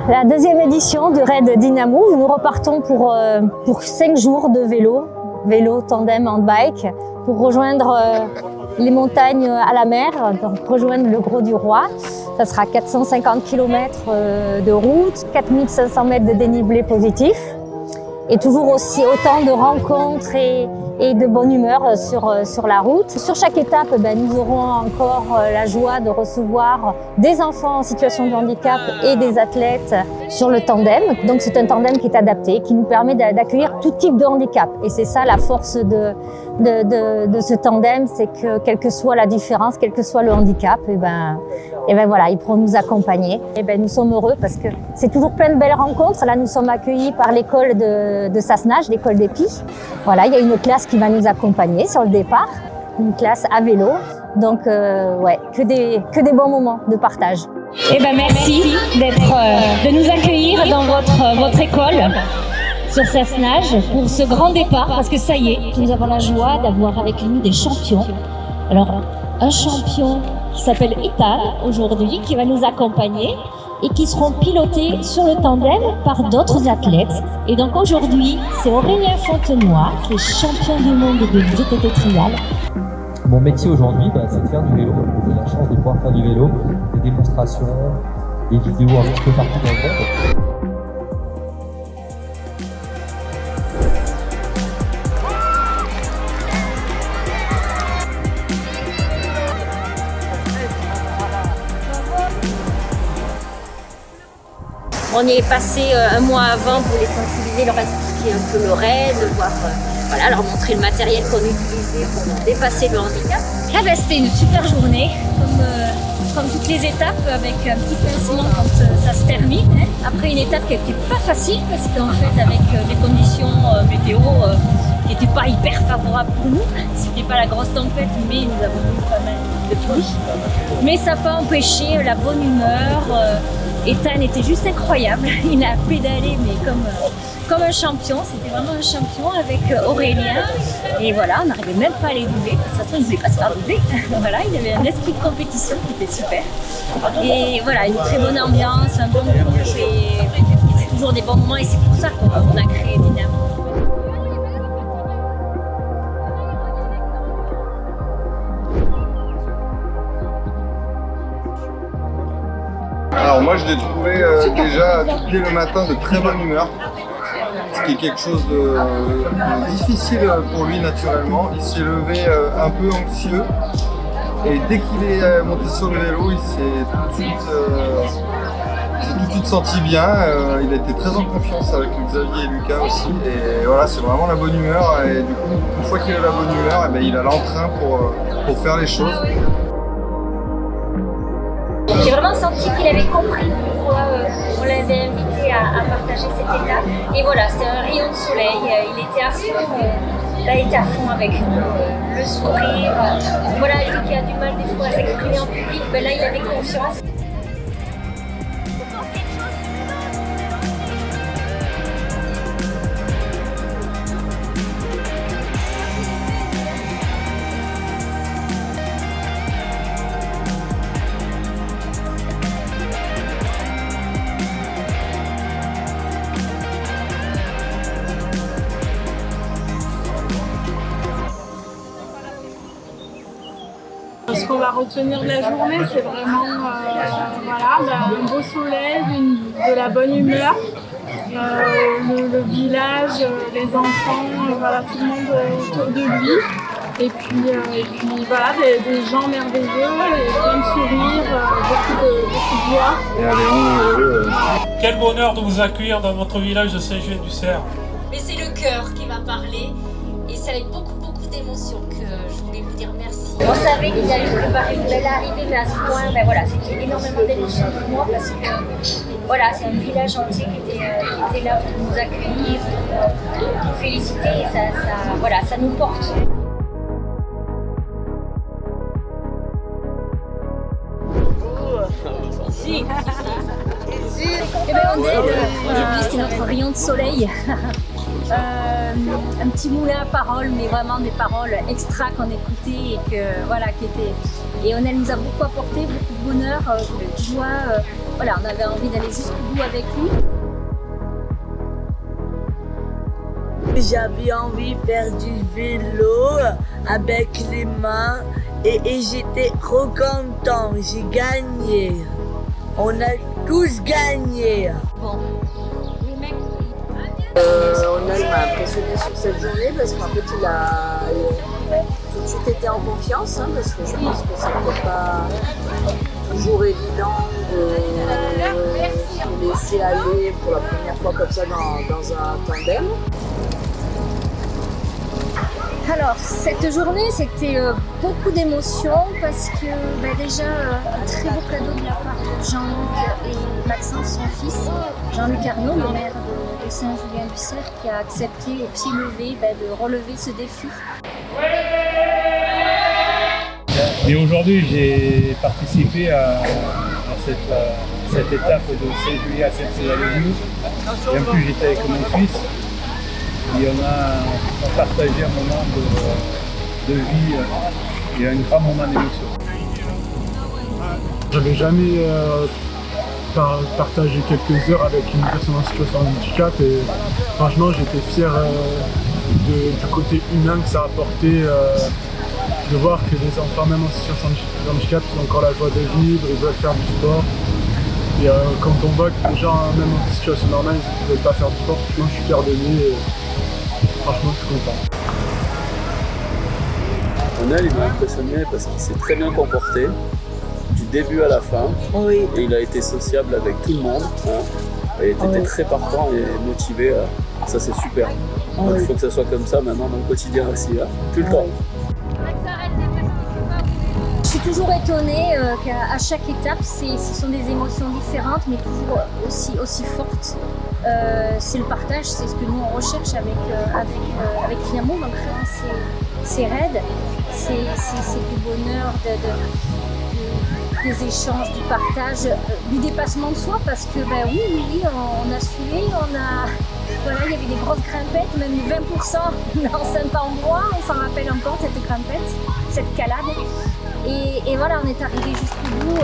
la deuxième édition du Raid Dynamove. Nous repartons pour 5 jours de vélo, tandem, handbike, pour rejoindre les montagnes à la mer, donc rejoindre le Grau du Roi. Ça sera 450 km de route, 4500 mètres de dénivelé positif et toujours aussi autant de rencontres et de bonne humeur sur la route. Sur chaque étape, nous aurons encore la joie de recevoir des enfants en situation de handicap et des athlètes sur le tandem. Donc c'est un tandem qui est adapté, qui nous permet d'accueillir tout type de handicap. Et c'est ça la force de ce tandem, c'est que quelle que soit la différence, quel que soit le handicap, voilà, ils pourront nous accompagner. Nous sommes heureux parce que c'est toujours plein de belles rencontres. Là, nous sommes accueillis par l'école de Sassenage, l'école d'Épis. Voilà, il y a une classe qui va nous accompagner sur le départ, une classe à vélo. Donc, que des bons moments de partage. Merci de nous accueillir dans votre école sur Sassenage pour ce grand départ, parce que ça y est, nous avons la joie d'avoir avec nous des champions. Alors, un champion qui s'appelle Ethan aujourd'hui, qui va nous accompagner et qui seront pilotés sur le tandem par d'autres athlètes. Et donc aujourd'hui, c'est Aurélien Fontenoy qui est champion du monde de VTT trial. Mon métier aujourd'hui, c'est de faire du vélo. J'ai la chance de pouvoir faire du vélo, des démonstrations, des vidéos un petit peu partout dans le monde. On y est passé un mois avant pour les sensibiliser, leur expliquer un peu le raid, leur montrer le matériel qu'on utilisait pour dépasser le handicap. C'était une super journée, comme toutes les étapes, avec un petit pincement quand ça se termine. Après une étape qui n'était pas facile, parce qu'en fait avec des conditions météo qui n'étaient pas hyper favorables pour nous. C'était pas la grosse tempête, mais nous avons eu pas mal de pluie. Mais ça n'a pas empêché la bonne humeur. Ethan était juste incroyable, il a pédalé mais comme un champion, c'était vraiment un champion avec Aurélien. Et voilà, on n'arrivait même pas à les doubler, de toute façon il ne voulait pas se faire doubler. Voilà, il avait un esprit de compétition qui était super. Et voilà, une très bonne ambiance, un bon groupe et c'est toujours des bons moments et c'est pour ça qu'on a créé Dynamove. Alors moi je l'ai trouvé déjà dès le matin de très bonne humeur, ce qui est quelque chose de difficile pour lui naturellement. Il s'est levé un peu anxieux et dès qu'il est monté sur le vélo, il s'est tout de suite senti bien. Il a été très en confiance avec Xavier et Lucas aussi. Et voilà, c'est vraiment la bonne humeur. Et du coup, une fois qu'il a la bonne humeur, il a l'entrain pour faire les choses. J'ai vraiment senti qu'il avait compris pourquoi on l'avait invité à partager cette étape. Et voilà, c'était un rayon de soleil, il était à fond, avec nous, le sourire. Voilà, lui qui a du mal des fois à s'exprimer en public, là il avait confiance. Ce qu'on va retenir de la journée, c'est vraiment un beau soleil, de la bonne humeur, le village, les enfants, tout le monde autour de lui. Et puis des gens merveilleux, et plein de sourires, beaucoup de joie. Et allez, Quel bonheur de vous accueillir dans votre village de Saint-Julien-du-Cerf. Mais c'est le cœur qui va parler et c'est avec beaucoup d'émotions que je voulais vous dire merci. On savait qu'il allait préparer une belle arrivée, mais à ce point, c'était énormément d'émotions pour moi parce que c'est un village entier qui était là pour nous accueillir, pour nous féliciter et ça nous porte. Aujourd'hui c'était notre rayon de soleil. Un petit moulin à paroles, mais vraiment des paroles extra qu'on écoutait et qui étaient. Et elle nous a beaucoup apporté, beaucoup de bonheur, de joie. voilà, on avait envie d'aller jusqu'au bout avec lui. J'avais envie de faire du vélo avec les mains et j'étais trop content, j'ai gagné. On a tous gagné. Bon, le mec, Il m'a impressionné sur cette journée parce qu'en fait il a tout de suite été en confiance parce que je pense que ça n'était pas toujours évident de se laisser aller pour la première fois comme ça dans un tandem. alors, cette journée, c'était beaucoup d'émotions parce que déjà, un très beau cadeau de la part de Jean-Luc et Maxence, son fils, Jean-Luc Arnaud, le maire de Saint-Julien-du-Cerf, qui a accepté au pied levé de relever ce défi. Et aujourd'hui, j'ai participé à cette étape de Saint-Julien à Saint-Césaire-les-Villes. Et en plus, j'étais avec mon fils. Et on a partagé un moment de vie et un grand moment d'émotion. J'avais jamais partagé quelques heures avec une personne en situation de handicap et franchement j'étais fier du côté humain que ça a apporté de voir que les enfants même en situation de handicap ils ont encore la joie de vivre, ils veulent faire du sport. Et quand on voit que les gens même en situation normale ils ne veulent pas faire du sport, franchement je suis fier de lui et franchement je suis content. Onel, il m'a impressionné parce qu'il s'est très bien comporté du début à la fin. Oui. Et il a été sociable avec tout le monde. Et il était très partant et motivé. Ça c'est super. Donc, il faut que ça soit comme ça maintenant dans le quotidien aussi. Tout le temps. Je suis toujours étonnée qu'à chaque étape, ce sont des émotions différentes, mais toujours aussi fortes. C'est le partage, c'est ce que nous on recherche avec Dynamo, donc c'est raide, c'est du bonheur, des échanges, du partage, du dépassement de soi, parce que oui, on a suivi, voilà, il y avait des grosses grimpettes, même 20% dans Saint-Ambrois, on s'en rappelle encore cette grimpette, cette calade. Et voilà, on est arrivé jusqu'au bout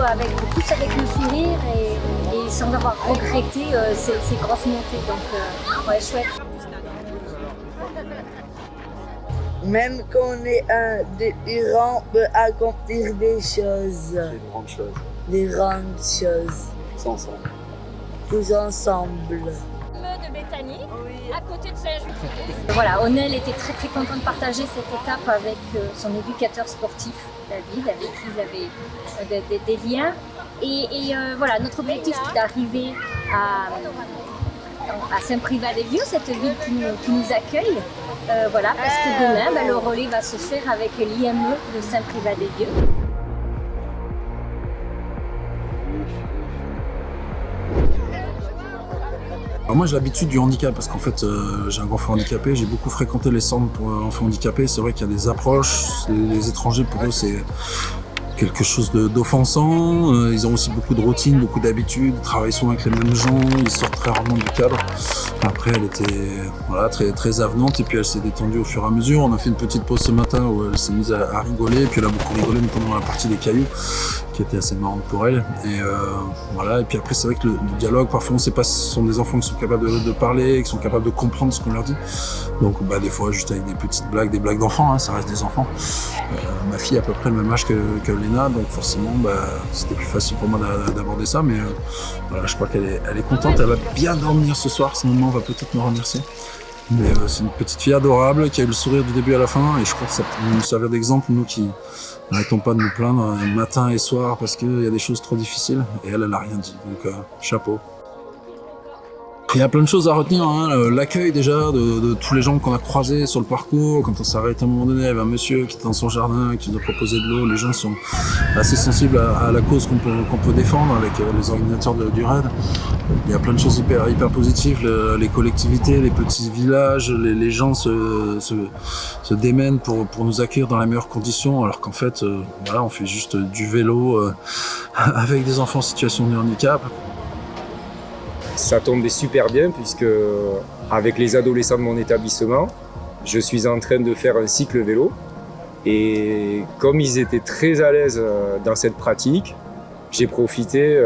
tous avec le sourire et sans avoir regretté ces grosses montées. Donc, ouais, chouette. Même quand on est indépendant, on peut accomplir des choses. Des grandes choses. Des grandes choses. Tous ensemble. Tous ensemble. De Béthanie, à côté de Saint-Julien. Voilà, Onel était très très content de partager cette étape avec son éducateur sportif, David, avec qui ils avaient des liens. Et voilà, notre objectif c'est d'arriver à Saint-Privat-des-Vieux, cette ville qui nous accueille. Voilà, parce que demain, le relais va se faire avec l'IME de Saint-Privat-des-Vieux. Alors moi j'ai l'habitude du handicap parce qu'en fait j'ai un grand frère handicapé, j'ai beaucoup fréquenté les centres pour enfants handicapés. C'est vrai qu'il y a des approches, les étrangers pour eux c'est quelque chose d'offensant. Ils ont aussi beaucoup de routine, beaucoup d'habitudes, ils travaillent souvent avec les mêmes gens, ils sortent très rarement du cadre. Après elle était très, très avenante et puis elle s'est détendue au fur et à mesure. On a fait une petite pause ce matin où elle s'est mise à rigoler et puis elle a beaucoup rigolé notamment dans la partie des cailloux qui était assez marrante pour elle. Et voilà, et puis après c'est vrai que le dialogue, parfois on ne sait pas si ce sont des enfants qui sont capables de parler, qui sont capables de comprendre ce qu'on leur dit. Donc des fois juste avec des petites blagues, des blagues d'enfants, ça reste des enfants. Ma fille a à peu près le même âge que Léna, donc forcément c'était plus facile pour moi d'aborder ça, mais voilà, je crois qu'elle est contente, elle va bien dormir ce soir, sa maman va peut-être me remercier. Mais c'est une petite fille adorable qui a eu le sourire du début à la fin et je crois que ça peut nous servir d'exemple, nous qui n'arrêtons pas de nous plaindre matin et soir parce qu'il y a des choses trop difficiles et elle a rien dit, donc chapeau. Il y a plein de choses à retenir, l'accueil déjà de tous les gens qu'on a croisés sur le parcours. Quand on s'arrête à un moment donné, il y avait un monsieur qui était dans son jardin, qui nous a proposé de l'eau. Les gens sont assez sensibles à la cause qu'on peut défendre avec les organisateurs du raid. Il y a plein de choses hyper positives, les collectivités, les petits villages, les gens se démènent pour nous accueillir dans les meilleures conditions, alors qu'en fait, on fait juste du vélo avec des enfants en situation de handicap. Ça tombait super bien puisque avec les adolescents de mon établissement, je suis en train de faire un cycle vélo et comme ils étaient très à l'aise dans cette pratique, j'ai profité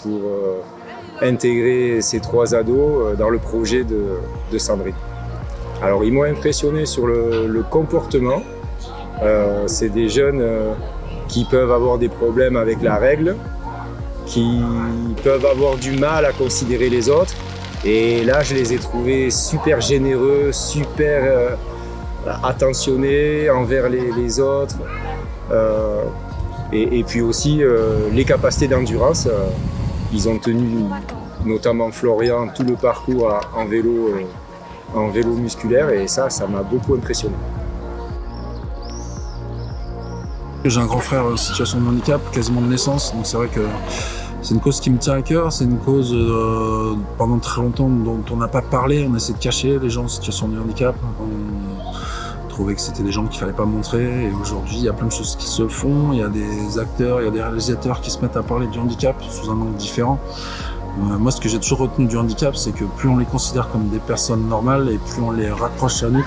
pour intégrer ces 3 ados dans le projet de Sandrine. Alors ils m'ont impressionné sur le comportement. C'est des jeunes qui peuvent avoir des problèmes avec la règle, qui peuvent avoir du mal à considérer les autres. Et là, je les ai trouvés super généreux, super attentionnés envers les autres. Et puis aussi, les capacités d'endurance. Ils ont tenu, notamment Florian, tout le parcours en vélo musculaire. Et ça m'a beaucoup impressionné. J'ai un grand frère en situation de handicap, quasiment de naissance, donc c'est vrai que c'est une cause qui me tient à cœur, c'est une cause pendant très longtemps dont on n'a pas parlé, on essaie de cacher les gens en situation de handicap, on trouvait que c'était des gens qu'il fallait pas montrer, et aujourd'hui il y a plein de choses qui se font, il y a des acteurs, il y a des réalisateurs qui se mettent à parler du handicap sous un angle différent. Moi ce que j'ai toujours retenu du handicap, c'est que plus on les considère comme des personnes normales et plus on les raccroche à nous.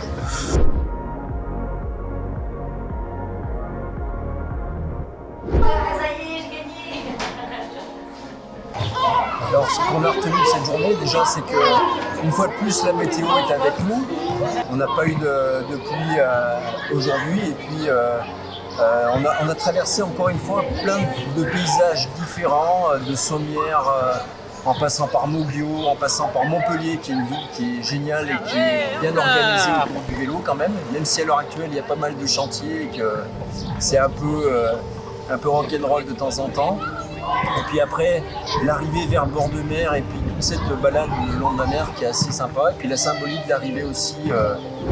Alors ce qu'on a retenu de cette journée déjà, c'est que une fois de plus la météo est avec nous. On n'a pas eu de pluie aujourd'hui et puis on a traversé encore une fois plein de paysages différents, de Sommières en passant par Moglio, en passant par Montpellier qui est une ville qui est géniale et qui est bien organisée autour du vélo quand même si à l'heure actuelle il y a pas mal de chantiers et que c'est un peu rock'n'roll de temps en temps. Et puis après, l'arrivée vers le bord de mer et puis toute cette balade le long de la mer qui est assez sympa. Et puis la symbolique d'arriver aussi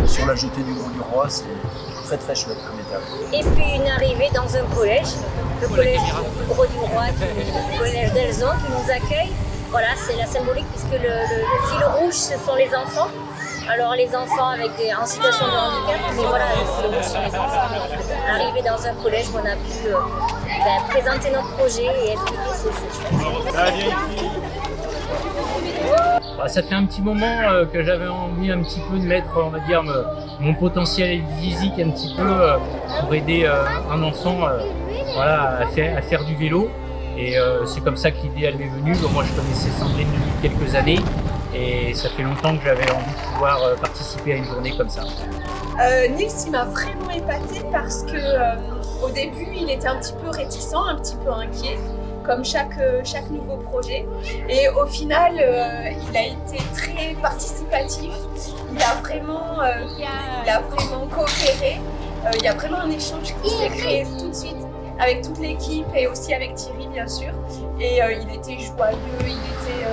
sur la jetée du Gros du Roi, c'est très très chouette comme étape. Et puis une arrivée dans un collège, le collège du Gros du Roi, le collège d'Elzon qui nous accueille. Voilà, c'est la symbolique puisque le fil rouge, ce sont les enfants. Alors les enfants en situation de handicap, mais voilà, le fil rouge sont les enfants. Arriver dans un collège, on a pu présenter notre projet et expliquer ces choses. Ça fait un petit moment que j'avais envie un petit peu de mettre, on va dire, mon potentiel physique un petit peu pour aider un enfant voilà, à faire du vélo. Et c'est comme ça que l'idée elle m'est venue. Donc, moi je connaissais Sandrine depuis quelques années et ça fait longtemps que j'avais envie de pouvoir participer à une journée comme ça. Nils il m'a vraiment épaté parce que au début il était un petit peu réticent, un petit peu inquiet comme chaque nouveau projet et au final il a été très participatif, il a vraiment coopéré, il y a vraiment un échange qui s'est créé tout de suite avec toute l'équipe et aussi avec Thierry bien sûr et il était joyeux, il était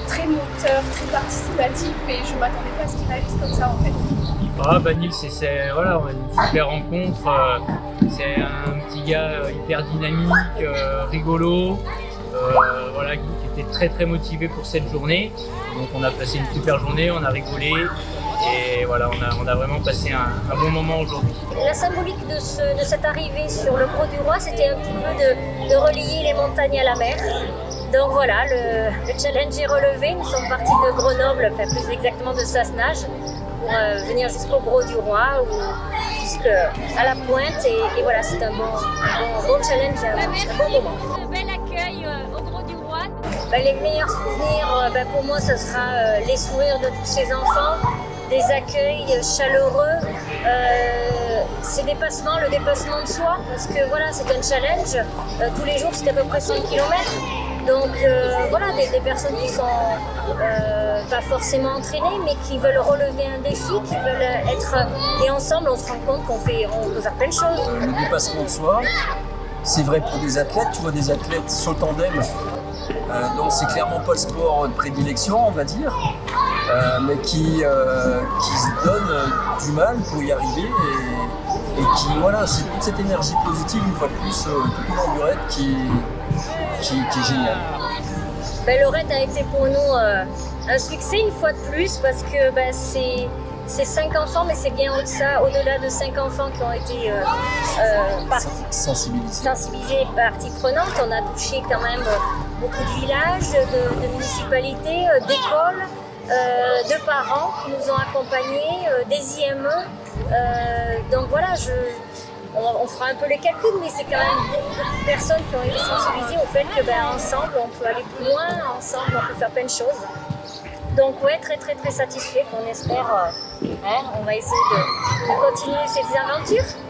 très moteur, très participatif et je ne m'attendais pas à ce qu'il réagisse comme ça en fait. Nils, voilà, on a une super rencontre, c'est un petit gars hyper dynamique, rigolo, voilà, qui était très très motivé pour cette journée. Donc on a passé une super journée, on a rigolé et voilà, on a vraiment passé un bon moment aujourd'hui. La symbolique de cette arrivée sur le Gros du Roi, c'était un petit peu de relier les montagnes à la mer. Donc voilà, le challenge est relevé. Nous sommes partis de Grenoble, enfin plus exactement de Sassenage, pour venir jusqu'au Gros du Roi ou jusqu'à la pointe. Et voilà, c'est un bon challenge, un bon moment. Un bel accueil au Gros du Roi. Les meilleurs souvenirs, pour moi, ce sera les sourires de tous ces enfants, des accueils chaleureux, le dépassement de soi, parce que voilà, c'est un challenge. Tous les jours, c'est à peu près 100 km. Donc voilà, des personnes qui sont pas forcément entraînées, mais qui veulent relever un défi, qui veulent être... Et ensemble, on se rend compte qu'on peut faire plein de choses. Le dépassement de soi, c'est vrai pour des athlètes. Tu vois des athlètes saut tandem, donc c'est clairement pas le sport de prédilection, on va dire, mais qui se donnent du mal pour y arriver et qui, voilà, c'est toute cette énergie positive, une fois de plus, tout au long du raid qui est génial. Le raid a été pour nous un succès une fois de plus parce que c'est 5 enfants, mais c'est bien au-delà de 5 enfants qui ont été sensibilisés partie prenante. On a touché quand même beaucoup de villages, de municipalités, d'écoles, de parents qui nous ont accompagnés, des IME. Donc voilà, on fera un peu les calculs, mais c'est quand même beaucoup de personnes qui ont été sensibilisées au fait que ensemble on peut aller plus loin, ensemble on peut faire plein de choses. Donc ouais, très très très satisfait qu'on espère, on va essayer de continuer ces aventures.